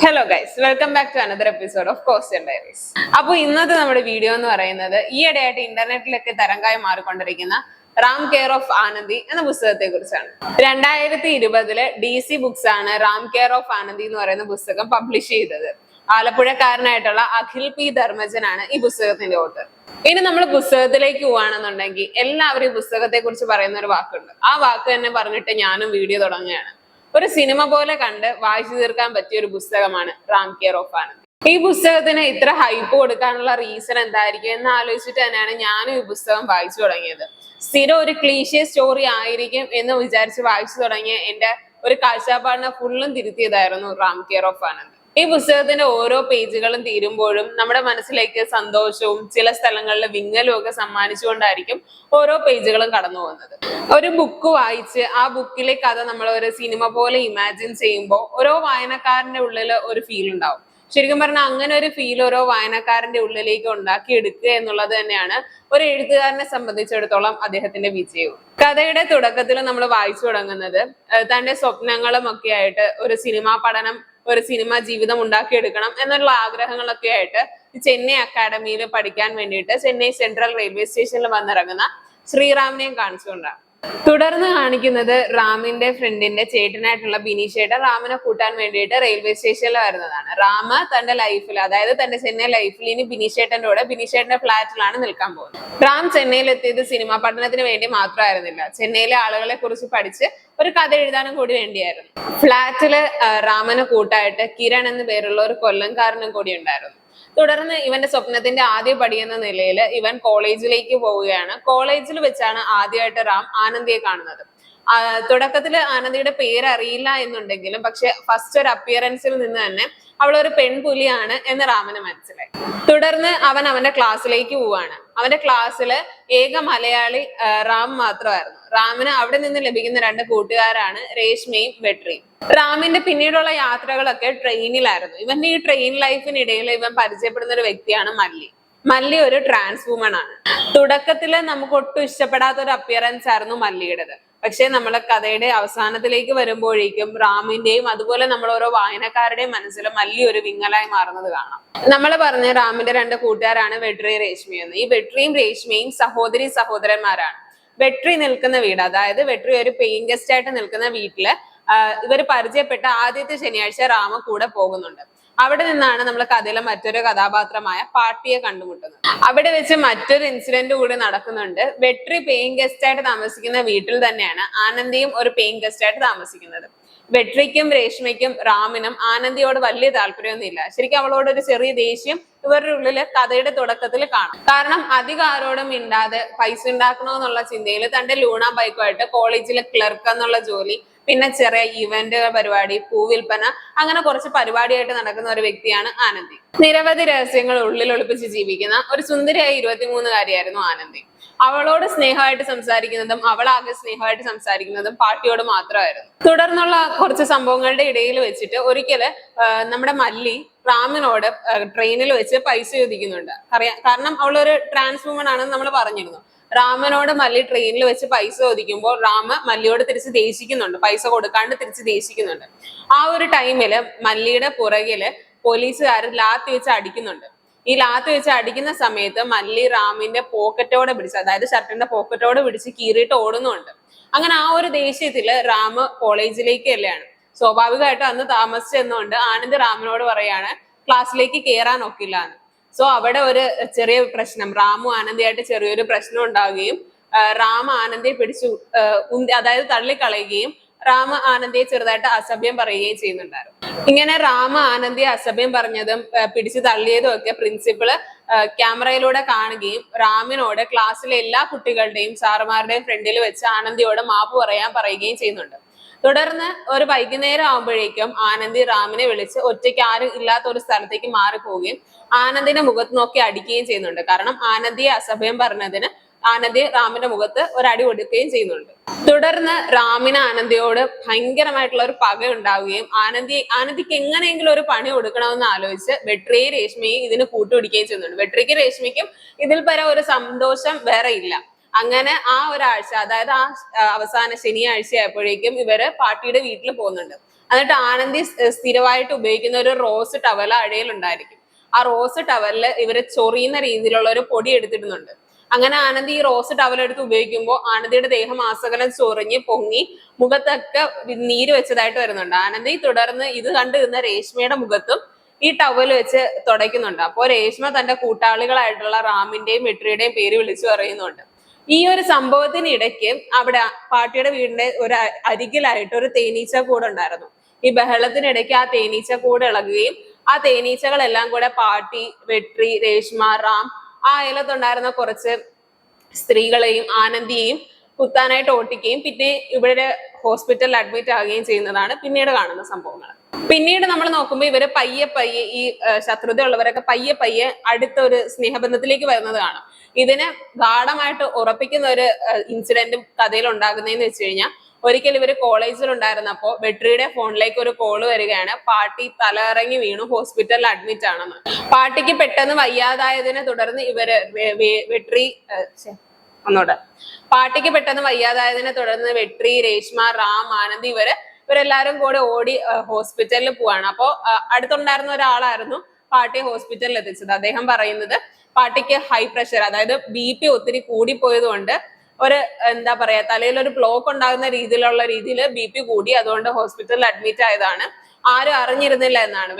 Hello guys, welcome back to another episode of coastal diaries. അപ്പൊ ഇന്നത്തെ നമ്മുടെ video എന്ന് പറയുന്നത് ഈയിടെയായിട്ട് ഇന്റർനെറ്റിലൊക്കെ തരംഗമായി മാറിക്കൊണ്ടിരിക്കുന്ന റാം കെയർ ഓഫ് ആനന്ദി എന്ന പുസ്തകത്തെ കുറിച്ചാണ്. 2020 DC ബുക്സ് ആണ് റാം കെയർ ഓഫ് ആനന്ദി എന്ന് പറയുന്ന പുസ്തകം പബ്ലിഷ് ചെയ്തത്. ആലപ്പുഴക്കാരനായിട്ടുള്ള അഖിൽ പി ധർമ്മജനാണ് ഈ പുസ്തകത്തിന്റെ ഓട്ടർ. ഇനി നമ്മൾ പുസ്തകത്തിലേക്ക് പോവാണെന്നുണ്ടെങ്കിൽ എല്ലാവരും ഈ പുസ്തകത്തെ കുറിച്ച് പറയുന്ന ഒരു വാക്കുണ്ട്. ആ വാക്ക് തന്നെ പറഞ്ഞിട്ട് ഞാനും വീഡിയോ തുടങ്ങുകയാണ്. ഒരു സിനിമ പോലെ കണ്ട് വായിച്ചു തീർക്കാൻ പറ്റിയ ഒരു പുസ്തകമാണ് റാം കെയർ ഓഫ് ആനന്ദി. ഈ പുസ്തകത്തിന് ഇത്ര ഹൈപ്പ് കൊടുക്കാനുള്ള റീസൺ എന്തായിരിക്കും എന്ന് ആലോചിച്ചിട്ട് തന്നെയാണ് ഞാനും ഈ പുസ്തകം വായിച്ചു തുടങ്ങിയത്. സ്ഥിരം ഒരു ക്ലീശേ സ്റ്റോറി ആയിരിക്കും എന്ന് വിചാരിച്ച് വായിച്ചു തുടങ്ങിയ എന്റെ ഒരു കാഴ്ചപ്പാടിനെ ഫുള്ളും തിരുത്തിയതായിരുന്നു റാം കെയർ ഓഫ് ആനന്ദി. ഈ പുസ്തകത്തിന്റെ ഓരോ പേജുകളും തീരുമ്പോഴും നമ്മുടെ മനസ്സിലേക്ക് സന്തോഷവും ചില സ്ഥലങ്ങളിലെ വിങ്ങലും ഒക്കെ സമ്മാനിച്ചുകൊണ്ടായിരിക്കും ഓരോ പേജുകളും കടന്നു പോകുന്നത്. ഒരു ബുക്ക് വായിച്ച് ആ ബുക്കിലെ കഥ നമ്മൾ ഒരു സിനിമ പോലെ ഇമാജിൻ ചെയ്യുമ്പോൾ ഓരോ വായനക്കാരന്റെ ഉള്ളിൽ ഒരു ഫീൽ ഉണ്ടാവും. ശരിക്കും പറഞ്ഞാൽ അങ്ങനെ ഒരു ഫീൽ ഓരോ വായനക്കാരന്റെ ഉള്ളിലേക്ക് ഉണ്ടാക്കി എടുക്കുക എന്നുള്ളത് തന്നെയാണ് ഒരു എഴുത്തുകാരനെ സംബന്ധിച്ചിടത്തോളം അദ്ദേഹത്തിന്റെ വിജയവും. കഥയുടെ തുടക്കത്തിൽ നമ്മൾ വായിച്ചു തുടങ്ങുന്നത് തന്റെ സ്വപ്നങ്ങളും ഒക്കെ ആയിട്ട് ഒരു സിനിമാ പഠനം, ഒരു സിനിമ ജീവിതം ഉണ്ടാക്കിയെടുക്കണം എന്നുള്ള ആഗ്രഹങ്ങളൊക്കെ ആയിട്ട് ചെന്നൈ അക്കാഡമിയിൽ പഠിക്കാൻ വേണ്ടിയിട്ട് ചെന്നൈ സെൻട്രൽ റെയിൽവേ സ്റ്റേഷനിൽ വന്നിറങ്ങുന്ന ശ്രീറാമിനെയും കാണിച്ചുകൊണ്ടാണ്. തുടർന്ന് കാണിക്കുന്നത് റാമിന്റെ ഫ്രണ്ടിന്റെ ചേട്ടനായിട്ടുള്ള ബിനീഷേട്ടൻ റാമിനെ കൂട്ടാൻ വേണ്ടിയിട്ട് റെയിൽവേ സ്റ്റേഷനിൽ വരുന്നതാണ്. റാമ തന്റെ ലൈഫിൽ, അതായത് തന്റെ ചെന്നൈ ലൈഫിൽ ഇനി ബിനീഷേട്ടന്റെ കൂടെ ബിനീഷേട്ടന്റെ ഫ്ലാറ്റിലാണ് നിൽക്കാൻ പോകുന്നത്. റാം ചെന്നൈയിൽ എത്തിയത് സിനിമാ പഠനത്തിന് വേണ്ടി മാത്രമായിരുന്നില്ല, ചെന്നൈയിലെ ആളുകളെ കുറിച്ച് പഠിച്ച് ഒരു കഥ എഴുതാനും കൂടി വേണ്ടിയായിരുന്നു. ഫ്ലാറ്റില് റാമനെ കൂട്ടായിട്ട് കിരൺ എന്ന പേരുള്ള ഒരു കൊല്ലംകാരനും കൂടി ഉണ്ടായിരുന്നു. തുടർന്ന് ഇവന്റെ സ്വപ്നത്തിന്റെ ആദ്യ പടി എന്ന നിലയിൽ ഇവൻ കോളേജിലേക്ക് പോവുകയാണ്. കോളേജിൽ വെച്ചാണ് ആദ്യമായിട്ട് റാം ആനന്ദിയെ കാണുന്നത്. തുടക്കത്തിൽ ആനന്ദിയുടെ പേര് അറിയില്ല എന്നുണ്ടെങ്കിലും പക്ഷെ ഫസ്റ്റ് ഒരു അപ്പിയറൻസിൽ നിന്ന് തന്നെ അവൾ ഒരു പെൺപുലിയാണ് എന്ന് റാമിന് മനസ്സിലായി. തുടർന്ന് അവൻ അവന്റെ ക്ലാസ്സിലേക്ക് പോവാണ്. അവന്റെ ക്ലാസ്സില് ഏക മലയാളി റാം മാത്രമായിരുന്നു. റാമിന് അവിടെ നിന്ന് ലഭിക്കുന്ന രണ്ട് കൂട്ടുകാരാണ് രേഷ്മയും വെട്രിയും. റാമിന്റെ പിന്നീടുള്ള യാത്രകളൊക്കെ ട്രെയിനിലായിരുന്നു. ഇവന്റെ ഈ ട്രെയിൻ ലൈഫിനിടയിൽ ഇവൻ പരിചയപ്പെടുന്ന ഒരു വ്യക്തിയാണ് മല്ലി. മല്ലി ഒരു ട്രാൻസ് വുമൺ ആണ്. തുടക്കത്തില് നമുക്ക് ഒട്ടും ഇഷ്ടപ്പെടാത്ത ഒരു അപ്പിയറൻസ് ആയിരുന്നു മല്ലിയുടേത്. പക്ഷെ നമ്മളെ കഥയുടെ അവസാനത്തിലേക്ക് വരുമ്പോഴേക്കും റാമിന്റെയും അതുപോലെ നമ്മൾ ഓരോ വായനക്കാരുടെയും മനസ്സിൽ മല്ലി ഒരു വിങ്ങലായി മാറുന്നത് കാണാം. നമ്മൾ പറഞ്ഞ റാമിന്റെ രണ്ട് കൂട്ടുകാരാണ് വെട്രി രേഷ്മി എന്ന്. ഈ വെട്രിയും രേഷ്മയും സഹോദരി സഹോദരന്മാരാണ്. വെട്രി നിൽക്കുന്ന വീട്, അതായത് വെട്രി ഒരു പെയിങ് ഗസ്റ്റ് ആയിട്ട് നിൽക്കുന്ന വീട്ടില് ഇവർ പരിചയപ്പെട്ട ആദ്യത്തെ ശനിയാഴ്ച റാമ കൂടെ പോകുന്നുണ്ട്. അവിടെ നിന്നാണ് നമ്മൾ കഥയിലെ മറ്റൊരു കഥാപാത്രമായ പാട്ടിയെ കണ്ടുമുട്ടുന്നത്. അവിടെ വെച്ച് മറ്റൊരു ഇൻസിഡന്റ് കൂടി നടക്കുന്നുണ്ട്. വെട്രി പെയിങ് ഗസ്റ്റ് ആയിട്ട് താമസിക്കുന്ന വീട്ടിൽ തന്നെയാണ് ആനന്ദിയും ഒരു പെയിങ് ഗസ്റ്റ് ആയിട്ട് താമസിക്കുന്നത്. വെട്രിക്കും രേഷ്മയ്ക്കും റാമിനും ആനന്ദിയോട് വലിയ താല്പര്യമൊന്നുമില്ല. ശരിക്കും അവളോട് ഒരു ചെറിയ ദേഷ്യം ഇവരുടെ ഉള്ളില് കഥയുടെ തുടക്കത്തിൽ കാണാം. കാരണം അധികം ആരോടും മിണ്ടാതെ പൈസ ഉണ്ടാക്കണമെന്നുള്ള ചിന്തയിൽ തന്റെ ലൂണ ബൈക്കുമായിട്ട് കോളേജിലെ ക്ലർക്ക് എന്നുള്ള ജോലി, പിന്നെ ചെറിയ ഇവന്റ് പരിപാടി, പൂവിൽപ്പന, അങ്ങനെ കുറച്ച് പരിപാടിയായിട്ട് നടക്കുന്ന ഒരു വ്യക്തിയാണ് ആനന്ദി. നിരവധി രഹസ്യങ്ങൾ ഉള്ളിൽ ഒളിപ്പിച്ച് ജീവിക്കുന്ന ഒരു സുന്ദരിയായ 23-കാരിയായിരുന്നു ആനന്ദി. അവളോട് സ്നേഹമായിട്ട് സംസാരിക്കുന്നതും അവളാകെ സ്നേഹമായിട്ട് സംസാരിക്കുന്നതും പാട്ടിയോട് മാത്രമായിരുന്നു. തുടർന്നുള്ള കുറച്ച് സംഭവങ്ങളുടെ ഇടയിൽ വെച്ചിട്ട് ഒരിക്കല് നമ്മുടെ മല്ലി റാമിനോട് ട്രെയിനിൽ വെച്ച് പൈസ ചോദിക്കുന്നുണ്ട്. കാരണം അവളൊരു ട്രാൻസ് വുമൺ ആണെന്ന് നമ്മൾ പറഞ്ഞിരുന്നു. റാമനോട് മല്ലി ട്രെയിനിൽ വെച്ച് പൈസ ചോദിക്കുമ്പോൾ റാമ മല്ലിയോട് തിരിച്ച് ദേഷിക്കുന്നുണ്ട്, പൈസ കൊടുക്കാണ്ട് തിരിച്ച് ദേഷിക്കുന്നുണ്ട്. ആ ഒരു ടൈമില് മല്ലിയുടെ പുറകില് പോലീസുകാർ ലാത്തി വെച്ച് അടിക്കുന്നുണ്ട്. ഈ ലാത്തി വെച്ച് അടിക്കുന്ന സമയത്ത് മല്ലി റാമിന്റെ പോക്കറ്റോടെ പിടിച്ച്, അതായത് ഷർട്ടിന്റെ പോക്കറ്റോടെ പിടിച്ച് കീറിയിട്ട് ഓടുന്നുണ്ട്. അങ്ങനെ ആ ഒരു ദേഷ്യത്തില് റാം കോളേജിലേക്ക് അല്ലാണ്. സ്വാഭാവികമായിട്ടും അന്ന് താമസിച്ചെന്നുകൊണ്ട് ആനന്ദ് റാമിനോട് പറയാണ് ക്ലാസ്സിലേക്ക് കയറാൻ ഒക്കില്ല എന്ന്. സോ അവിടെ ഒരു ചെറിയ പ്രശ്നം, റാമും ആനന്ദിയായിട്ട് ചെറിയൊരു പ്രശ്നം ഉണ്ടാവുകയും റാം ആനന്ദിയെ പിടിച്ചു അതായത് തള്ളിക്കളയുകയും റാമ ആനന്ദിയെ ചെറുതായിട്ട് അസഭ്യം പറയുകയും ചെയ്യുന്നുണ്ടായിരുന്നു. ഇങ്ങനെ റാമ ആനന്ദിയെ അസഭ്യം പറഞ്ഞതും പിടിച്ചു തള്ളിയതും ഒക്കെ പ്രിൻസിപ്പള് ക്യാമറയിലൂടെ കാണുകയും റാമിനോട് ക്ലാസ്സിലെ എല്ലാ കുട്ടികളുടെയും സാറുമാരുടെയും ഫ്രണ്ടിൽ വെച്ച് ആനന്ദിയോട് മാപ്പ് പറയുകയും ചെയ്യുന്നുണ്ട്. തുടർന്ന് ഒരു വൈകുന്നേരം ആകുമ്പോഴേക്കും ആനന്ദി റാമിനെ വിളിച്ച് ഒറ്റയ്ക്ക് ആരും ഇല്ലാത്ത ഒരു സ്ഥലത്തേക്ക് മാറിപ്പോവുകയും ആനന്ദിന്റെ മുഖത്ത് നോക്കി അടിക്കുകയും ചെയ്യുന്നുണ്ട്. കാരണം ആനന്ദിയെ അസഭ്യം പറഞ്ഞതിന് ആനന്ദി റാമിന്റെ മുഖത്ത് ഒരടി കൊടുക്കുകയും ചെയ്യുന്നുണ്ട്. തുടർന്ന് റാമിന് ആനന്ദിയോട് ഭയങ്കരമായിട്ടുള്ള ഒരു പക ഉണ്ടാവുകയും ആനന്ദിക്ക് എങ്ങനെയെങ്കിലും ഒരു പണി കൊടുക്കണമെന്ന് ആലോചിച്ച് വെട്രിയെ രേഷ്മയും ഇതിന് കൂട്ടുപിടിക്കുകയും ചെയ്യുന്നുണ്ട്. വെട്രിക്കും രേഷ്മയ്ക്കും ഇതിൽ പരം ഒരു സന്തോഷം വേറെ ഇല്ല. അങ്ങനെ ആ ഒരാഴ്ച, അതായത് ആ അവസാന ശനിയാഴ്ച ആയപ്പോഴേക്കും ഇവര് പാട്ടിയുടെ വീട്ടിൽ പോകുന്നുണ്ട്. എന്നിട്ട് ആനന്ദി സ്ഥിരമായിട്ട് ഉപയോഗിക്കുന്ന ഒരു റോസ് ടവൽ അഴയിലുണ്ടായിരിക്കും. ആ റോസ് ടവലില് ഇവര് ചൊറിയുന്ന രീതിയിലുള്ള ഒരു പൊടി എടുത്തിടുന്നുണ്ട്. അങ്ങനെ ആനന്ദി ഈ റോസ് ടവൽ എടുത്ത് ഉപയോഗിക്കുമ്പോൾ ആനന്ദിയുടെ ദേഹം ആസകലം ചൊറിഞ്ഞ് പൊങ്ങി മുഖത്തൊക്കെ നീര് വെച്ചതായിട്ട് വരുന്നുണ്ട്. ആനന്ദി തുടർന്ന് ഇത് കണ്ടു നിന്ന രേഷ്മയുടെ മുഖത്തും ഈ ടവൽ വെച്ച് തുടയ്ക്കുന്നുണ്ട്. അപ്പോൾ രേഷ്മ തന്റെ കൂട്ടാളികളായിട്ടുള്ള റാമിന്റെയും വെട്രിയുടെയും പേര് വിളിച്ചു പറയുന്നുണ്ട്. ഈ ഒരു സംഭവത്തിനിടയ്ക്ക് അവിടെ പാട്ടിയുടെ വീടിന്റെ ഒരു അരികിലായിട്ട് ഒരു തേനീച്ച കൂട് ഉണ്ടായിരുന്നു. ഈ ബഹളത്തിനിടയ്ക്ക് ആ തേനീച്ച കൂട് ഇളകുകയും ആ തേനീച്ചകളെല്ലാം കൂടെ പാട്ടി, വെട്രി, രേഷ്മ, റാം, ആ അയലത്തുണ്ടായിരുന്ന കുറച്ച് സ്ത്രീകളെയും ആനന്ദിയെയും കുത്താനായിട്ട് ഓട്ടിക്കുകയും പിന്നെ ഇവിടെ ഹോസ്പിറ്റലിൽ അഡ്മിറ്റ് ആവുകയും ചെയ്യുന്നതാണ് പിന്നീട് കാണുന്ന സംഭവങ്ങൾ. പിന്നീട് നമ്മൾ നോക്കുമ്പോൾ ഇവര് പയ്യെ പയ്യെ ഈ ശത്രുത ഉള്ളവരൊക്കെ പയ്യെ പയ്യെ അടുത്ത ഒരു സ്നേഹബന്ധത്തിലേക്ക് വരുന്നത് കാണാം. ഇതിനെ ഗാഠമായിട്ട് ഉറപ്പിക്കുന്ന ഒരു ഇൻസിഡന്റും കഥയിൽ ഉണ്ടാകുന്നതെന്ന് വെച്ച് കഴിഞ്ഞാൽ, ഒരിക്കൽ ഇവര് കോളേജിൽ ഉണ്ടായിരുന്നപ്പോ വെട്രിയുടെ ഫോണിലേക്ക് ഒരു കോള് വരികയാണ്. പാട്ടി തലയിറങ്ങി വീണു ഹോസ്പിറ്റലിൽ അഡ്മിറ്റ് ആണെന്ന്. പാട്ടിക്ക് പെട്ടെന്ന് വയ്യാതായതിനെ തുടർന്ന് ഇവര് പാട്ടിക്ക് പെട്ടെന്ന് വയ്യാതായതിനെ തുടർന്ന് വെട്രി, രേഷ്മ, റാം, ആനന്ദ് ഇവരെല്ലാരും കൂടെ ഓടി ഹോസ്പിറ്റലിൽ പോവാണ്. അപ്പോ അടുത്തുണ്ടായിരുന്ന ഒരാളായിരുന്നു പാട്ടിയെ ഹോസ്പിറ്റലിൽ എത്തിച്ചത്. അദ്ദേഹം പറയുന്നത് പാട്ടിക്ക് ഹൈ പ്രഷർ, അതായത് BP ഒത്തിരി കൂടിപ്പോയത് കൊണ്ട് എന്താ പറയാ തലയിൽ ഒരു ബ്ലോക്ക് ഉണ്ടാകുന്ന രീതിയിൽ BP കൂടി, അതുകൊണ്ട് ഹോസ്പിറ്റലിൽ അഡ്മിറ്റ് ആയതാണ്. ആരും അറിഞ്ഞിരുന്നില്ല എന്നാണ്.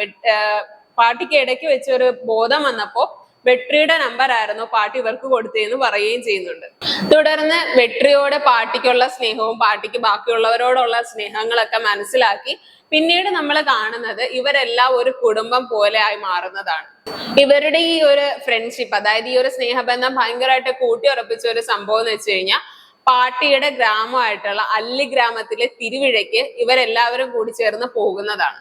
പാട്ടിക്ക് ഇടയ്ക്ക് വെച്ച് ഒരു ബോധം വന്നപ്പോ വെട്രിയുടെ നമ്പർ ആയിരുന്നു പാട്ടി ഇവർക്ക് കൊടുത്തതെന്ന് പറയുകയും ചെയ്യുന്നുണ്ട്. തുടർന്ന് വെട്രിയോട് പാട്ടിക്കുള്ള സ്നേഹവും പാട്ടിക്ക് ബാക്കിയുള്ളവരോടുള്ള സ്നേഹങ്ങളൊക്കെ മനസ്സിലാക്കി പിന്നീട് നമ്മൾ കാണുന്നത് ഇവരെല്ലാം ഒരു കുടുംബം പോലെ ആയി മാറുന്നതാണ്. ഇവരുടെ ഈ ഒരു ഫ്രണ്ട്ഷിപ്പ്, അതായത് ഈ ഒരു സ്നേഹബന്ധം ഭയങ്കരമായിട്ട് കൂട്ടിയുറപ്പിച്ച ഒരു സംഭവം എന്ന് വെച്ച് കഴിഞ്ഞാൽ, പാട്ടിയുടെ ഗ്രാമമായിട്ടുള്ള അല്ലി ഗ്രാമത്തിലെ തിരുവിഴയ്ക്ക് ഇവരെല്ലാവരും കൂടി ചേർന്ന് പോകുന്നതാണ്.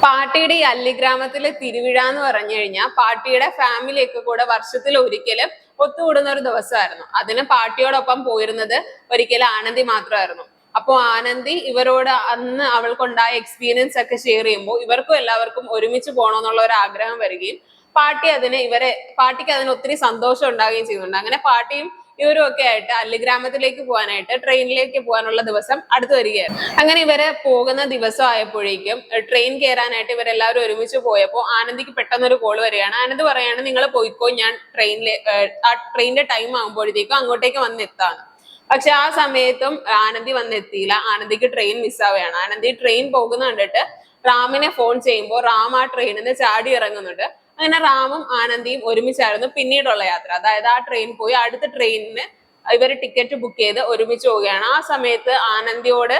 പാട്ടിയുടെ ഈ അല്ലി ഗ്രാമത്തിലെ തിരുവിഴ എന്ന് പറഞ്ഞു കഴിഞ്ഞാൽ പാട്ടിയുടെ ഫാമിലിയൊക്കെ കൂടെ വർഷത്തിൽ ഒരിക്കലും ഒത്തുകൂടുന്ന ഒരു ദിവസമായിരുന്നു. അതിന് പാട്ടിയോടൊപ്പം പോയിരുന്നത് ഒരിക്കലും ആനന്ദി മാത്രമായിരുന്നു. അപ്പോൾ ആനന്ദി ഇവരോട് അന്ന് അവൾക്കുണ്ടായ എക്സ്പീരിയൻസ് ഒക്കെ ഷെയർ ചെയ്യുമ്പോൾ ഇവർക്കും എല്ലാവർക്കും ഒരുമിച്ച് പോകണമെന്നുള്ള ഒരു ആഗ്രഹം വരികയും പാട്ടിക്ക് അതിന് ഒത്തിരി സന്തോഷം ഉണ്ടാവുകയും ചെയ്യുന്നുണ്ട്. അങ്ങനെ പാട്ടിയും ഇവരും ഒക്കെ ആയിട്ട് അല്ലിഗ്രാമത്തിലേക്ക് പോകാനായിട്ട് ട്രെയിനിലേക്ക് പോകാനുള്ള ദിവസം അടുത്ത് വരികയായിരുന്നു. അങ്ങനെ ഇവരെ പോകുന്ന ദിവസം ആയപ്പോഴേക്കും ട്രെയിൻ കയറാനായിട്ട് ഇവരെല്ലാവരും ഒരുമിച്ച് പോയപ്പോൾ ആനന്ദിക്ക് പെട്ടെന്നൊരു കോൾ വരികയാണ്. ആനന്ദ് പറയാണ്, നിങ്ങൾ പോയിക്കോ, ഞാൻ ട്രെയിനിന്റെ ടൈം ആകുമ്പോഴത്തേക്കും അങ്ങോട്ടേക്ക് വന്നെത്താന്ന്. പക്ഷെ ആ സമയത്തും ആനന്ദി വന്നെത്തിയില്ല. ആനന്ദിക്ക് ട്രെയിൻ മിസ്സാവുകയാണ്. ആനന്ദി ട്രെയിൻ പോകുന്ന കണ്ടിട്ട് റാമിനെ ഫോൺ ചെയ്യുമ്പോൾ റാം ആ ട്രെയിനിൽ നിന്ന് ചാടി ഇറങ്ങുന്നുണ്ട്. അങ്ങനെ റാമും ആനന്ദിയും ഒരുമിച്ചായിരുന്നു പിന്നീടുള്ള യാത്ര. അതായത് ആ ട്രെയിൻ പോയി അടുത്ത ട്രെയിനിന് ഇവർ ടിക്കറ്റ് ബുക്ക് ചെയ്ത് ഒരുമിച്ച് പോവുകയാണ്. ആ സമയത്ത് ആനന്ദിയോട്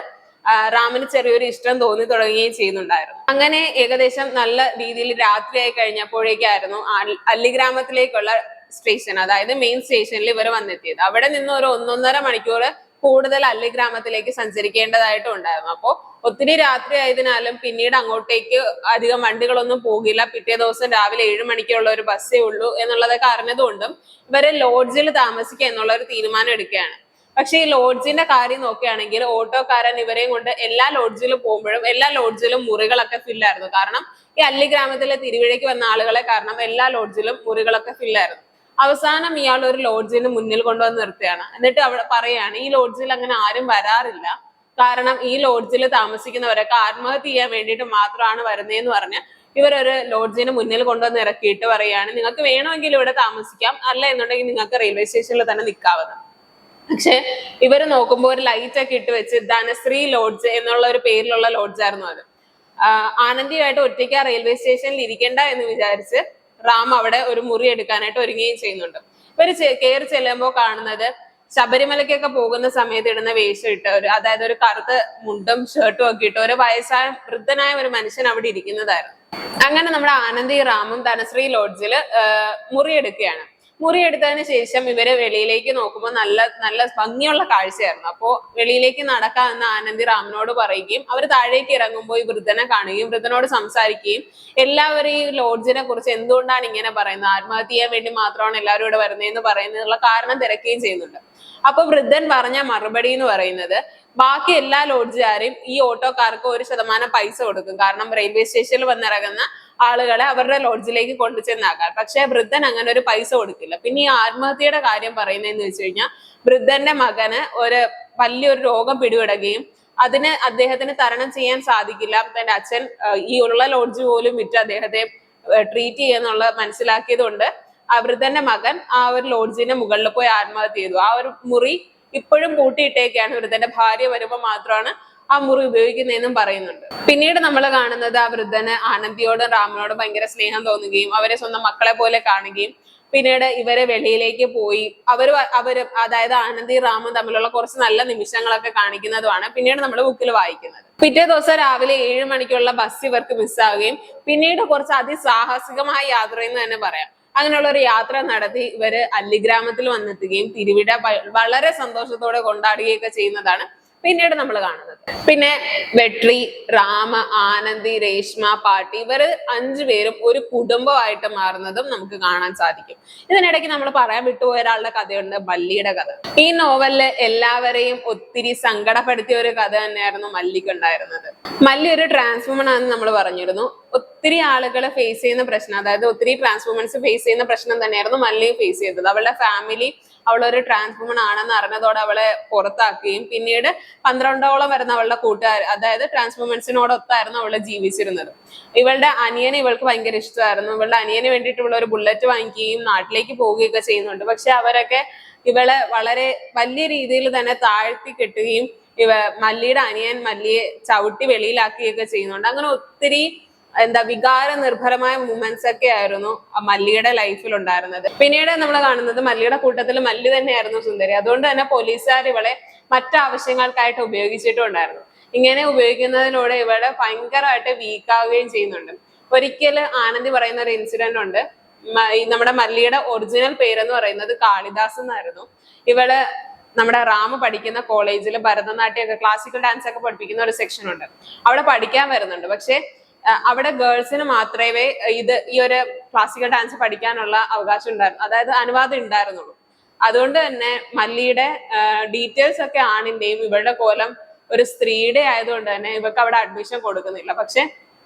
റാമിന് ചെറിയൊരു ഇഷ്ടം തോന്നി തുടങ്ങുകയും ചെയ്യുന്നുണ്ടായിരുന്നു. അങ്ങനെ ഏകദേശം നല്ല രീതിയിൽ രാത്രിയായി കഴിഞ്ഞപ്പോഴേക്കായിരുന്നു അല്ലിഗ്രാമത്തിലേക്കുള്ള സ്റ്റേഷൻ, അതായത് മെയിൻ സ്റ്റേഷനിൽ ഇവർ വന്നെത്തിയത്. അവിടെ നിന്ന് ഒരു 1.5 മണിക്കൂർ കൂടുതൽ അല്ലിഗ്രാമത്തിലേക്ക് സഞ്ചരിക്കേണ്ടതായിട്ടും ഉണ്ടായിരുന്നു. അപ്പോൾ ഒത്തിരി രാത്രി ആയതിനാലും പിന്നീട് അങ്ങോട്ടേക്ക് അധികം വണ്ടികളൊന്നും പോകില്ല. പിറ്റേ ദിവസം രാവിലെ 7 മണിക്കുള്ള ഒരു ബസ്സേ ഉള്ളൂ എന്നുള്ളതൊക്കെ അറിഞ്ഞതുകൊണ്ടും ഇവരെ ലോഡ്ജിൽ താമസിക്കുക എന്നുള്ള ഒരു തീരുമാനം എടുക്കുകയാണ്. പക്ഷെ ഈ ലോഡ്ജിന്റെ കാര്യം നോക്കുകയാണെങ്കിൽ ഓട്ടോക്കാരൻ ഇവരെയും കൊണ്ട് എല്ലാ ലോഡ്ജിലും പോകുമ്പോഴും എല്ലാ ലോഡ്ജിലും മുറികളൊക്കെ ഫില്ലായിരുന്നു. കാരണം ഈ അല്ലിഗ്രാമത്തിലെ തിരുവിഴയ്ക്ക് വന്ന ആളുകളെ കാരണം എല്ലാ ലോഡ്ജിലും മുറികളൊക്കെ ഫില്ലായിരുന്നു. അവസാനം ഇയാൾ ഒരു ലോഡ്ജിന് മുന്നിൽ കൊണ്ടുവന്ന് നിർത്തുകയാണ്. എന്നിട്ട് അവിടെ പറയാണ്, ഈ ലോഡ്ജിൽ അങ്ങനെ ആരും വരാറില്ല, കാരണം ഈ ലോഡ്ജിൽ താമസിക്കുന്നവരൊക്കെ ആത്മഹത്യ ചെയ്യാൻ വേണ്ടിയിട്ട് മാത്രമാണ് വരുന്നതെന്ന് പറഞ്ഞ് ഇവരൊരു ലോഡ്ജിന് മുന്നിൽ കൊണ്ടുവന്ന് ഇറക്കിയിട്ട് പറയാണ്, നിങ്ങൾക്ക് വേണമെങ്കിൽ ഇവിടെ താമസിക്കാം, അല്ല എന്നുണ്ടെങ്കിൽ നിങ്ങൾക്ക് റെയിൽവേ സ്റ്റേഷനിൽ തന്നെ നിൽക്കാവുന്ന. പക്ഷെ ഇവര് നോക്കുമ്പോൾ ഒരു ലൈറ്റ് ഒക്കെ ഇട്ട് വെച്ച് ധനശ്രീ ലോഡ്ജ് എന്നുള്ള ഒരു പേരിലുള്ള ലോഡ്ജായിരുന്നു അത്. ആനന്ദിയായിട്ട് ഒറ്റയ്ക്ക് ആ റെയിൽവേ സ്റ്റേഷനിൽ ഇരിക്കേണ്ട എന്ന് വിചാരിച്ച് റാം അവിടെ ഒരു മുറി എടുക്കാനായിട്ട് ഒരുങ്ങുകയും ചെയ്യുന്നുണ്ട്. ഇവര് കയറി ചെല്ലുമ്പോൾ കാണുന്നത് ശബരിമലയ്ക്കൊക്കെ പോകുന്ന സമയത്ത് ഇടുന്ന വേഷം ഇട്ട് അതായത് ഒരു കറുത്ത മുണ്ടും ഷർട്ടും ഒക്കെ ഇട്ട് ഒരു വൃദ്ധനായ ഒരു മനുഷ്യൻ അവിടെ ഇരിക്കുന്നതായിരുന്നു. അങ്ങനെ നമ്മുടെ ആനന്ദി റാമും ധനശ്രീ ലോഡ്ജിൽ മുറിയെടുക്കുകയാണ്. മുറിയെടുത്തതിന് ശേഷം ഇവര് വെളിയിലേക്ക് നോക്കുമ്പോൾ നല്ല ഭംഗിയുള്ള കാഴ്ചയായിരുന്നു. അപ്പോ വെളിയിലേക്ക് നടക്കാമെന്ന് ആനന്ദി റാമിനോട് പറയുകയും അവർ താഴേക്ക് ഇറങ്ങുമ്പോൾ ഈ വൃദ്ധനെ കാണുകയും വൃദ്ധനോട് സംസാരിക്കുകയും എല്ലാവരും ഈ ലോഡ്ജിനെ കുറിച്ച് എന്തുകൊണ്ടാണ് ഇങ്ങനെ പറയുന്നത്, ആത്മഹത്യ ചെയ്യാൻ വേണ്ടി മാത്രമാണ് എല്ലാവരും ഇവിടെ വരുന്നതെന്ന് പറയുന്നതിനുള്ള കാരണം തിരക്കുകയും ചെയ്യുന്നുണ്ട്. അപ്പൊ വൃദ്ധൻ പറഞ്ഞ മറുപടി എന്ന് പറയുന്നത്, ബാക്കി എല്ലാ ലോഡ്ജുകാരും ഈ ഓട്ടോക്കാർക്ക് 1% പൈസ കൊടുക്കും, കാരണം റെയിൽവേ സ്റ്റേഷനിൽ വന്നിറങ്ങുന്ന ആളുകളെ അവരുടെ ലോഡ്ജിലേക്ക് കൊണ്ടുചെന്നാക്കാൻ. പക്ഷെ വൃദ്ധൻ അങ്ങനെ ഒരു പൈസ കൊടുക്കില്ല. പിന്നെ ഈ ആത്മഹത്യയുടെ കാര്യം പറയുന്നതെന്ന് വെച്ച് കഴിഞ്ഞാൽ, വൃദ്ധന്റെ മകന് വലിയൊരു രോഗം പിടിപെടുകയും അദ്ദേഹത്തിന് തരണം ചെയ്യാൻ സാധിക്കില്ല. തന്റെ അച്ഛൻ ഈ ഉള്ള ലോഡ്ജ് പോലും വിറ്റ് അദ്ദേഹത്തെ ട്രീറ്റ് ചെയ്യുന്നുള്ള മനസ്സിലാക്കിയത് കൊണ്ട് ആ വൃദ്ധന്റെ മകൻ ആ ഒരു ലോഡ്ജിന്റെ മുകളിൽ പോയി ആത്മഹത്യ ചെയ്തു. ആ ഒരു മുറി ഇപ്പോഴും പൂട്ടിയിട്ടേക്കാണ്. വൃദ്ധന്റെ ഭാര്യ വരുമ്പോൾ മാത്രമാണ് ആ മുറി ഉപയോഗിക്കുന്നതെന്നും പറയുന്നുണ്ട്. പിന്നീട് നമ്മൾ കാണുന്നത് ആ വൃദ്ധന് ആനന്ദിയോടും റാമിനോടും ഭയങ്കര സ്നേഹം തോന്നുകയും അവരെ സ്വന്തം മക്കളെ പോലെ കാണുകയും പിന്നീട് ഇവരെ വെളിയിലേക്ക് പോയി അവര് അതായത് ആനന്ദി റാമും തമ്മിലുള്ള കുറച്ച് നല്ല നിമിഷങ്ങളൊക്കെ കാണിക്കുന്നതുമാണ് പിന്നീട് നമ്മൾ ബുക്കിൽ വായിക്കുന്നത്. പിറ്റേ ദിവസം രാവിലെ 7 മണിക്കുള്ള ബസ് ഇവർക്ക് മിസ്സാവുകയും പിന്നീട് കുറച്ച് അതിസാഹസികമായ യാത്രയെന്ന് തന്നെ പറയാം. അങ്ങനെയുള്ള ഒരു യാത്ര നടത്തി ഇവര് അല്ലിഗ്രാമത്തിൽ വന്നെത്തുകയും തിരുവിട വളരെ സന്തോഷത്തോടെ കൊണ്ടാടുകയൊക്കെ ചെയ്യുന്നതാണ് പിന്നീട് നമ്മൾ കാണുന്നത്. പിന്നെ വെട്രി, രാമ, ആനന്ദി, രേഷ്മ, പാട്ടി ഇവര് 5 പേരും ഒരു കുടുംബമായിട്ട് മാറുന്നതും നമുക്ക് കാണാൻ സാധിക്കും. ഇതിനിടയ്ക്ക് നമ്മൾ പറയാൻ വിട്ടുപോയ ഒരാളുടെ കഥയുണ്ട്, മല്ലിയുടെ കഥ. ഈ നോവലില് എല്ലാവരെയും ഒത്തിരി സങ്കടപ്പെടുത്തിയ ഒരു കഥ തന്നെയായിരുന്നു മല്ലിക്ക് ഉണ്ടായിരുന്നത്. മല്ലി ഒരു ട്രാൻസ്വുമൺ ആണെന്ന് നമ്മൾ പറഞ്ഞിരുന്നു. ഒത്തിരി ആളുകൾ ഫേസ് ചെയ്യുന്ന പ്രശ്നം, അതായത് ഒത്തിരി ട്രാൻസ്വുമൻസ് ഫേസ് ചെയ്യുന്ന പ്രശ്നം തന്നെയായിരുന്നു മല്ലിയും ഫേസ് ചെയ്തത്. അവളുടെ ഫാമിലി അവളൊരു ട്രാൻസ്വുമൺ ആണെന്ന് അറിഞ്ഞതോടെ അവളെ പുറത്താക്കുകയും പിന്നീട് 12ഓളം വരുന്ന അവളുടെ കൂട്ടുകാർ, അതായത് ട്രാൻസ്വുമൻസിനോടൊത്തായിരുന്നു അവള് ജീവിച്ചിരുന്നത്. ഇവളുടെ അനിയനെ ഇവൾക്ക് ഭയങ്കര ഇഷ്ടമായിരുന്നു. ഇവളുടെ അനിയന് വേണ്ടിയിട്ട് ഇവളൊരു ബുള്ളറ്റ് വാങ്ങിക്കുകയും നാട്ടിലേക്ക് പോവുകയൊക്കെ ചെയ്യുന്നുണ്ട്. പക്ഷെ അവരൊക്കെ ഇവളെ വളരെ വലിയ രീതിയിൽ തന്നെ താഴ്ത്തി കെട്ടുകയും മല്ലിയുടെ അനിയൻ മല്ലിയെ ചവിട്ടി വെളിയിലാക്കുകയൊക്കെ ചെയ്യുന്നുണ്ട്. അങ്ങനെ ഒത്തിരി വികാര നിർഭരമായ മൂമെന്റ്സ് ഒക്കെ ആയിരുന്നു മല്ലിയുടെ ലൈഫിൽ ഉണ്ടായിരുന്നത്. പിന്നീട് നമ്മൾ കാണുന്നത് മല്ലിയുടെ കൂട്ടത്തിൽ മല്ലി തന്നെയായിരുന്നു സുന്ദരി. അതുകൊണ്ട് തന്നെ പോലീസുകാർ ഇവളെ മറ്റാവശ്യങ്ങൾക്കായിട്ട് ഉപയോഗിച്ചിട്ടുണ്ടായിരുന്നു. ഇങ്ങനെ ഉപയോഗിക്കുന്നതിലൂടെ ഇവളെ ഭയങ്കരമായിട്ട് വീക്കാവുകയും ചെയ്യുന്നുണ്ട്. ഒരിക്കല് ആനന്ദി പറയുന്ന ഒരു ഇൻസിഡന്റ് ഉണ്ട്. നമ്മുടെ മല്ലിയുടെ ഒറിജിനൽ പേരെന്ന് പറയുന്നത് കാളിദാസ് എന്നായിരുന്നു. ഇവള് നമ്മുടെ റാം പഠിക്കുന്ന കോളേജിൽ ഭരതനാട്യമൊക്കെ ക്ലാസിക്കൽ ഡാൻസ് ഒക്കെ പഠിപ്പിക്കുന്ന ഒരു സെക്ഷൻ ഉണ്ട്. അവിടെ പഠിക്കാൻ വരുന്നുണ്ട്. പക്ഷെ അവിടെ ഗേൾസിന് മാത്രമേ ഈ ഒരു ക്ലാസിക്കൽ ഡാൻസ് പഠിക്കാനുള്ള അവകാശം ഉണ്ടായിരുന്നു, അതായത് അനുവാദം ഉണ്ടായിരുന്നുള്ളൂ. അതുകൊണ്ട് തന്നെ മല്ലിയുടെ ഡീറ്റെയിൽസ് ഒക്കെ ആണിന്റെയും ഇവളുടെ കോലം ഒരു സ്ത്രീയുടെ ആയതുകൊണ്ട് തന്നെ ഇവർക്ക് അവിടെ അഡ്മിഷൻ കൊടുക്കുന്നില്ല. പക്ഷെ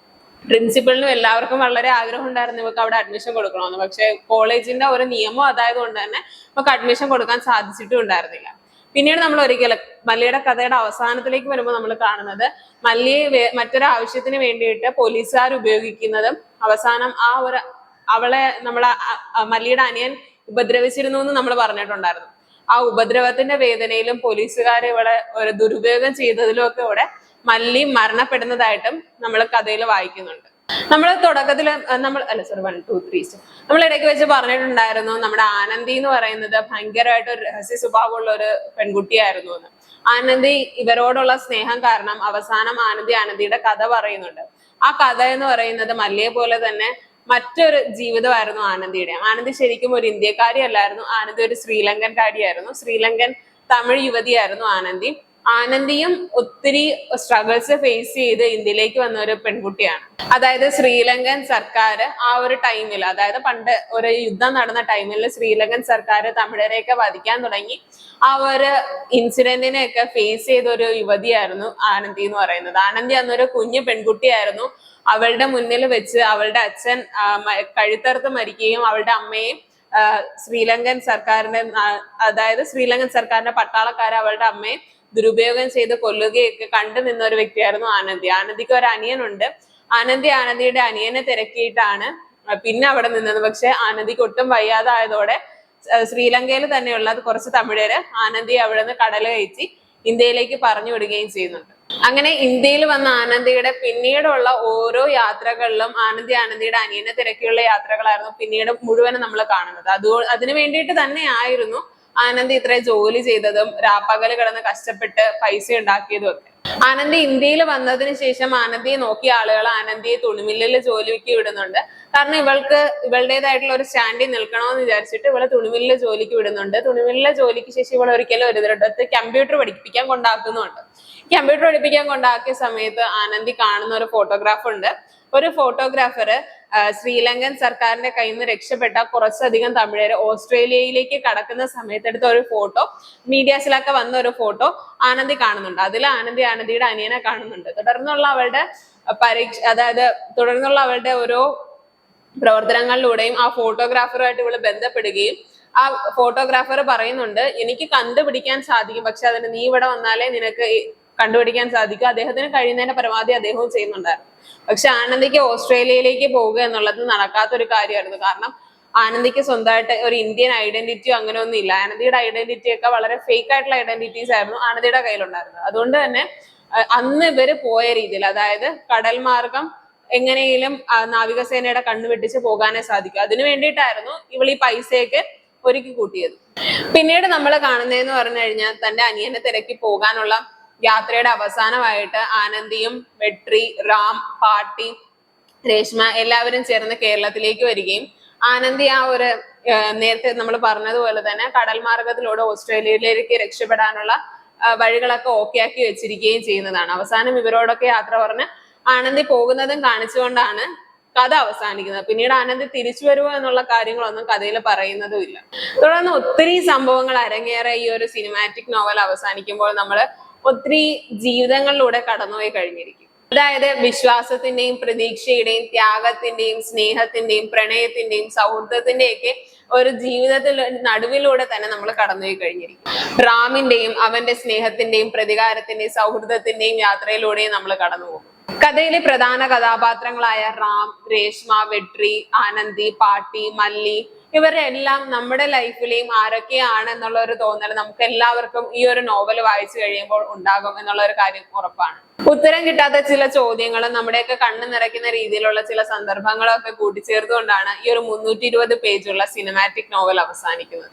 പ്രിൻസിപ്പളിനും എല്ലാവർക്കും വളരെ ആഗ്രഹം ഉണ്ടായിരുന്നു ഇവർക്ക് അവിടെ അഡ്മിഷൻ കൊടുക്കണമെന്ന്. പക്ഷെ കോളേജിന്റെ ഒരു നിയമം അതായത് കൊണ്ട് തന്നെ ഇവർക്ക് അഡ്മിഷൻ കൊടുക്കാൻ സാധിച്ചിട്ടും ഉണ്ടായിരുന്നില്ല. പിന്നീട് നമ്മൾ ഒരിക്കലും മല്ലിയുടെ കഥയുടെ അവസാനത്തിലേക്ക് വരുമ്പോൾ നമ്മൾ കാണുന്നത് മല്ലിയെ മറ്റൊരു ആവശ്യത്തിന് വേണ്ടിയിട്ട് പോലീസുകാർ ഉപയോഗിക്കുന്നതും അവസാനം അവളെ മല്ലിയുടെ അനിയൻ ഉപദ്രവിച്ചിരുന്നു എന്ന് നമ്മൾ പറഞ്ഞിട്ടുണ്ടായിരുന്നു. ആ ഉപദ്രവത്തിന്റെ വേദനയിലും പോലീസുകാർ ഇവളെ ഒരു ദുരുപയോഗം ചെയ്തതിലും ഒക്കെ ഇവിടെ മല്ലി മരണപ്പെടുന്നതായിട്ടും നമ്മൾ കഥയിൽ വായിക്കുന്നുണ്ട്. നമ്മൾ തുടക്കത്തിൽ നമ്മൾ ഇടയ്ക്ക് വെച്ച് പറഞ്ഞിട്ടുണ്ടായിരുന്നു നമ്മുടെ ആനന്ദി എന്ന് പറയുന്നത് ഭയങ്കരമായിട്ട് ഒരു രഹസ്യ സ്വഭാവമുള്ള ഒരു പെൺകുട്ടിയായിരുന്നു എന്ന്. ആനന്ദി ഇവരോടുള്ള സ്നേഹം കാരണം അവസാനം ആനന്ദിയുടെ കഥ പറയുന്നുണ്ട്. ആ കഥ എന്ന് പറയുന്നത് മല്ലിയെ പോലെ തന്നെ മറ്റൊരു ജീവിതമായിരുന്നു ആനന്ദിയുടെ. ആനന്ദി ശരിക്കും ഒരു ഇന്ത്യക്കാരി അല്ലായിരുന്നു. ആനന്ദി ഒരു ശ്രീലങ്കൻകാരിയായിരുന്നു. ശ്രീലങ്കൻ തമിഴ് യുവതിയായിരുന്നു ആനന്ദി. ആനന്ദിയും ഒത്തിരി സ്ട്രഗിൾസ് ഫേസ് ചെയ്ത് ഇന്ത്യയിലേക്ക് വന്ന ഒരു പെൺകുട്ടിയാണ്. അതായത് ശ്രീലങ്കൻ സർക്കാർ ആ ഒരു ടൈമിൽ, അതായത് പണ്ട് ഒരു യുദ്ധം നടന്ന ടൈമിൽ ശ്രീലങ്കൻ സർക്കാർ തമിഴരെയൊക്കെ വധിക്കാൻ തുടങ്ങി. ആ ഒരു ഇൻസിഡന്റിനെയൊക്കെ ഫേസ് ചെയ്ത ഒരു യുവതിയായിരുന്നു ആനന്ദി എന്ന് പറയുന്നത്. ആനന്ദി അന്നൊരു കുഞ്ഞു പെൺകുട്ടിയായിരുന്നു. അവളുടെ മുന്നിൽ വെച്ച് അവളുടെ അച്ഛൻ കഴുത്തറുത്ത് മരിക്കുകയും അവളുടെ അമ്മയും ശ്രീലങ്കൻ സർക്കാരിന്റെ പട്ടാളക്കാരെ അവളുടെ അമ്മയെ ദുരുപയോഗം ചെയ്ത് കൊല്ലുകയൊക്കെ കണ്ടു നിന്ന ഒരു വ്യക്തിയായിരുന്നു ആനന്ദി. ആനന്ദിക്ക് ഒരു അനിയനുണ്ട്. ആനന്ദിയുടെ അനിയനെ തിരക്കിയിട്ടാണ് പിന്നെ അവിടെ നിന്നത്. പക്ഷെ ആനന്ദിക്ക് ഒട്ടും വയ്യാതായതോടെ ശ്രീലങ്കയിൽ തന്നെയുള്ള കുറച്ച് തമിഴര് ആനന്ദിയെ അവിടെ നിന്ന് കടൽ കയറ്റി ഇന്ത്യയിലേക്ക് പറഞ്ഞു വിടുകയും ചെയ്യുന്നുണ്ട്. അങ്ങനെ ഇന്ത്യയിൽ വന്ന ആനന്ദിയുടെ പിന്നീടുള്ള ഓരോ യാത്രകളിലും ആനന്ദിയുടെ അനിയനെ തിരക്കിയുള്ള യാത്രകളായിരുന്നു പിന്നീട് മുഴുവനും നമ്മൾ കാണുന്നത്. അതിനു വേണ്ടിയിട്ട് തന്നെ ആയിരുന്നു ആനന്ദി ഇത്രയും ജോലി ചെയ്തതും രാപ്പകല് കിടന്ന് കഷ്ടപ്പെട്ട് പൈസ ഉണ്ടാക്കിയതും ഒക്കെ. ആനന്ദി ഇന്ത്യയിൽ വന്നതിന് ശേഷം ആനന്ദിയെ നോക്കിയ ആളുകൾ ആനന്ദിയെ തുണിമില്ലിൽ ജോലിക്ക് വിടുന്നുണ്ട്. കാരണം ഇവളുടേതായിട്ടുള്ള ഒരു സ്റ്റാൻഡിൽ നിൽക്കണമെന്ന് വിചാരിച്ചിട്ട് ഇവളെ തുണിമില്ലിൽ ജോലിക്ക് വിടുന്നുണ്ട്. തുണിമില്ലിലെ ജോലിക്ക് ശേഷം ഇവൾ ഒരിക്കലും ഒരിടത്ത് കമ്പ്യൂട്ടർ പഠിപ്പിക്കാൻ കൊണ്ടാക്കുന്നുണ്ട്. കമ്പ്യൂട്ടർ പഠിപ്പിക്കാൻ കൊണ്ടാക്കിയ സമയത്ത് ആനന്ദി കാണുന്ന ഒരു ഫോട്ടോഗ്രാഫ് ഉണ്ട്. ഒരു ഫോട്ടോഗ്രാഫർ ശ്രീലങ്കൻ സർക്കാരിന്റെ കയ്യിൽ നിന്ന് രക്ഷപ്പെട്ട കുറച്ചധികം തമിഴര് ഓസ്ട്രേലിയയിലേക്ക് കടക്കുന്ന സമയത്ത് എടുത്ത ഒരു ഫോട്ടോ, മീഡിയാസിലൊക്കെ വന്ന ഒരു ഫോട്ടോ ആനന്ദി കാണുന്നുണ്ട്. അതിൽ ആനന്ദിയുടെ അനിയനെ കാണുന്നുണ്ട്. തുടർന്നുള്ള അവളുടെ ഓരോ പ്രവർത്തനങ്ങളിലൂടെയും ആ ഫോട്ടോഗ്രാഫറുമായിട്ട് ഇവള് ബന്ധപ്പെടുകയും ആ ഫോട്ടോഗ്രാഫർ പറയുന്നുണ്ട് എനിക്ക് കണ്ടുപിടിക്കാൻ സാധിക്കും, പക്ഷെ അതിന് നീ ഇവിടെ വന്നാലേ നിനക്ക് കണ്ടുപിടിക്കാൻ സാധിക്കും. അദ്ദേഹത്തിന് കഴിയുന്നതിന്റെ പരമാവധി അദ്ദേഹവും ചെയ്യുന്നുണ്ടായിരുന്നു. പക്ഷെ ആനന്ദിക്ക് ഓസ്ട്രേലിയയിലേക്ക് പോവുക എന്നുള്ളത് നടക്കാത്തൊരു കാര്യമായിരുന്നു. കാരണം ആനന്ദിക്ക് സ്വന്തമായിട്ട് ഒരു ഇന്ത്യൻ ഐഡന്റിറ്റിയോ അങ്ങനെ ഒന്നും ഇല്ല. ആനന്ദിയുടെ ഐഡന്റിറ്റി ഒക്കെ വളരെ ഫേക്ക് ആയിട്ടുള്ള ഐഡന്റിറ്റീസ് ആയിരുന്നു ആനന്ദിയുടെ കയ്യിലുണ്ടായിരുന്നത്. അതുകൊണ്ട് തന്നെ അന്ന് ഇവര് പോയ രീതിയിൽ, അതായത് കടൽ മാർഗം എങ്ങനെയും നാവികസേനയുടെ കണ്ണു വെട്ടിച്ച് പോകാനേ സാധിക്കും. അതിനു വേണ്ടിയിട്ടായിരുന്നു ഇവൾ ഈ പൈസയൊക്കെ ഒരുക്കി കൂട്ടിയത്. പിന്നീട് നമ്മൾ കാണുന്നതെന്ന് പറഞ്ഞു കഴിഞ്ഞാൽ തന്റെ അനിയനെ തിരക്കി പോകാനുള്ള യാത്രയുടെ അവസാനമായിട്ട് ആനന്ദിയും വെട്രി, റാം, പാട്ടി, രേഷ്മ എല്ലാവരും ചേർന്ന് കേരളത്തിലേക്ക് വരികയും ആനന്ദി ആ ഒരു നേരത്തെ നമ്മൾ പറഞ്ഞതുപോലെ തന്നെ കടൽ മാർഗത്തിലൂടെ ഓസ്ട്രേലിയയിലേക്ക് രക്ഷപ്പെടാനുള്ള വഴികളൊക്കെ ഓക്കെ ആക്കി വെച്ചിരിക്കുകയും ചെയ്യുന്നതാണ്. അവസാനം ഇവരോടൊക്കെ യാത്ര പറഞ്ഞ് ആനന്ദി പോകുന്നതും കാണിച്ചുകൊണ്ടാണ് കഥ അവസാനിക്കുന്നത്. പിന്നീട് ആനന്ദി തിരിച്ചു വരുമോ എന്നുള്ള കാര്യങ്ങളൊന്നും കഥയിൽ പറയുന്നതും ഇല്ല. തുടർന്ന് ഒത്തിരി സംഭവങ്ങൾ അരങ്ങേറെ ഈ ഒരു സിനിമാറ്റിക് നോവൽ അവസാനിക്കുമ്പോൾ നമ്മൾ ഒത്തിരി ജീവിതങ്ങളിലൂടെ കടന്നുപോയി കഴിഞ്ഞിരിക്കും. അതായത് വിശ്വാസത്തിന്റെയും പ്രതീക്ഷയുടെയും ത്യാഗത്തിന്റെയും സ്നേഹത്തിന്റെയും പ്രണയത്തിന്റെയും സൗഹൃദത്തിന്റെയും ഒക്കെ ഒരു ജീവിതത്തിൽ നടുവിലൂടെ തന്നെ നമ്മൾ കടന്നുപോയി കഴിഞ്ഞിരിക്കും. റാമിന്റെയും അവന്റെ സ്നേഹത്തിന്റെയും പ്രതികാരത്തിന്റെയും സൗഹൃദത്തിന്റെയും യാത്രയിലൂടെയും നമ്മൾ കടന്നുപോകും. കഥയിലെ പ്രധാന കഥാപാത്രങ്ങളായ റാം, രേഷ്മ, വെട്രി, ആനന്ദി, പാട്ടി, മല്ലി ഇവരുടെ എല്ലാം നമ്മുടെ ലൈഫിലെയും ആരൊക്കെയാണ് എന്നുള്ള ഒരു തോന്നൽ നമുക്ക് എല്ലാവർക്കും ഈ ഒരു നോവൽ വായിച്ചു കഴിയുമ്പോൾ ഉണ്ടാകും എന്നുള്ള ഒരു കാര്യം ഉറപ്പാണ്. ഉത്തരം കിട്ടാത്ത ചില ചോദ്യങ്ങളും നമ്മുടെയൊക്കെ കണ്ണു നിറയ്ക്കുന്ന രീതിയിലുള്ള ചില സന്ദർഭങ്ങളൊക്കെ കൂട്ടിച്ചേർത്തുകൊണ്ടാണ് ഈ ഒരു 320 പേജുള്ള സിനിമാറ്റിക് നോവൽ അവസാനിക്കുന്നത്.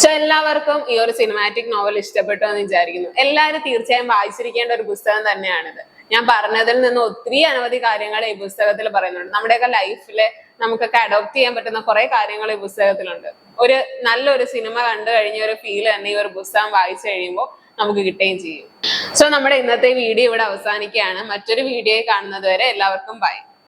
സോ എല്ലാവർക്കും ഈ ഒരു സിനിമാറ്റിക് നോവൽ ഇഷ്ടപ്പെട്ടു എന്ന് വിചാരിക്കുന്നു. എല്ലാവരും തീർച്ചയായും വായിച്ചിരിക്കേണ്ട ഒരു പുസ്തകം തന്നെയാണിത്. ഞാൻ പറഞ്ഞതിൽ നിന്ന് ഒത്തിരി അനവധി കാര്യങ്ങൾ ഈ പുസ്തകത്തിൽ പറയുന്നുണ്ട്. നമ്മുടെയൊക്കെ ലൈഫില് നമുക്കൊക്കെ അഡോപ്റ്റ് ചെയ്യാൻ പറ്റുന്ന കുറെ കാര്യങ്ങൾ ഈ പുസ്തകത്തിലുണ്ട്. ഒരു നല്ലൊരു സിനിമ കണ്ടു കഴിഞ്ഞ ഒരു ഫീൽ തന്നെ ഈ ഒരു പുസ്തകം വായിച്ചു കഴിയുമ്പോൾ നമുക്ക് കിട്ടുകയും ചെയ്യും. സോ നമ്മുടെ ഇന്നത്തെ വീഡിയോ ഇവിടെ അവസാനിക്കുകയാണ്. മറ്റൊരു വീഡിയോ കാണുന്നത് വരെ എല്ലാവർക്കും ബൈ.